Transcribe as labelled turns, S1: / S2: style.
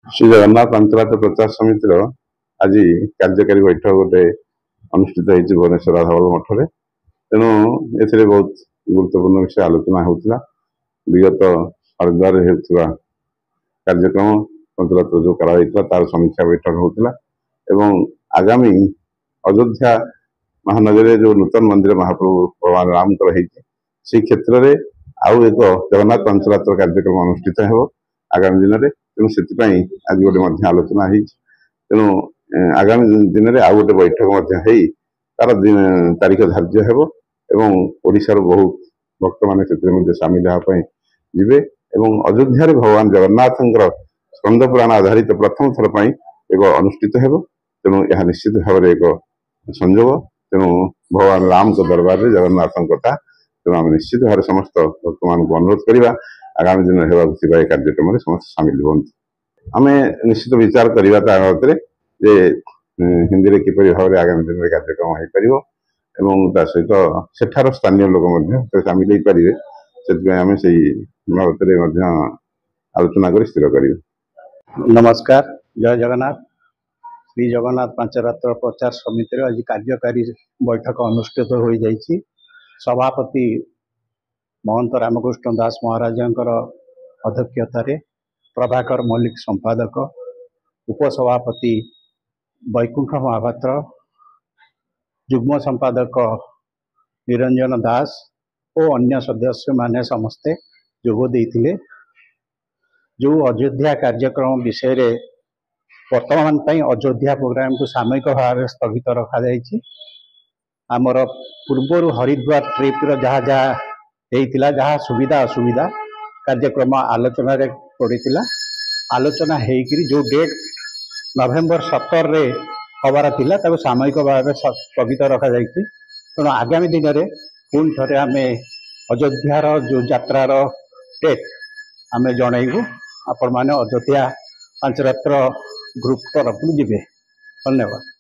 S1: श्री जगन्नाथ अंतरात प्रचार समितिर आज कार्यकारी बैठक गोटे अनुष्ठित होती भुवनेश्वर राधाबल्लभ मठ में। तेणु ए बहुत गुरुत्वपूर्ण विषय आलोचना होता। विगत हरिद्वार होता कार्यक्रम अंतरात जो करा तार समीक्षा बैठक होता एवं आगामी अयोध्या महानगर जो नूतन मंदिर महाप्रभु भगवान राम से क्षेत्र में आउ एक जगन्नाथ अंतरात कार्यक्रम अनुष्ठित हो आगामी दिन में। तेणु से आज गोटे आलोचना तेणु आगामी दिन में आउ गोटे बैठक तार तारीख धार्य हो ओडिशार बहुत भक्त मैंने सामिल होगापी जी। अयोध्या भगवान जगन्नाथ स्कंद पुराण आधारित प्रथम थर पर एक अनुष्ठित हो। तेणु यह निश्चित भाव में एक संजोग। तेणु भगवान राम को दरबार में जगन्नाथ कथा तेणु आम निश्चित भाव समस्त भक्त मान अनुरोध करवा आगामी दिन होगा कार्यक्रम में समस्त सामिल हूँ। आम निश्चित विचार करवा बाबद जे हिंदी में किपर भाव में आगामी दिन में कार्यक्रम हो पार सहित सेठार स्थानीय लोक सामिल हो पारे से आम से बाबद आलोचना कर स्थिर कर।
S2: नमस्कार, जय जगन्नाथ। श्री जगन्नाथ पांचरात्र प्रचार समिति आज कार्यकारी बैठक अनुष्ठित हो जाइए। सभापति महंत रामकृष्ण दास महाराज अध्यक्षतार प्रभाकर मल्लिक संपादक, उपसभापति वैकुंठ महापात्र, युग्म संपादक निरंजन दास और अन्य सदस्य माने समस्ते जोग देइथिले। जो अयोध्या कार्यक्रम विषय रे वर्तमान अयोध्या प्रोग्राम को सामयिक भाव स्थगित रखा जाइछि। आमर पूर्वर हरिद्वार ट्रिप जहाँ जहाँ होइतिला जहाँ सुविधा असुविधा कार्यक्रम आलोचना रे पड़ीतिला। आलोचना हेकरी जो डेट नवेम्बर 17 रे हबार थिला ताको सामयिक भाव स्थगित रखा जाइछि। तेणु आगामी दिन में पुणी थे आम अयोध्यार जो यात्रार डेट आम जनइबू। आपण मैंने अयोध्या पांचरात्र ग्रुप तरफ जी। धन्यवाद।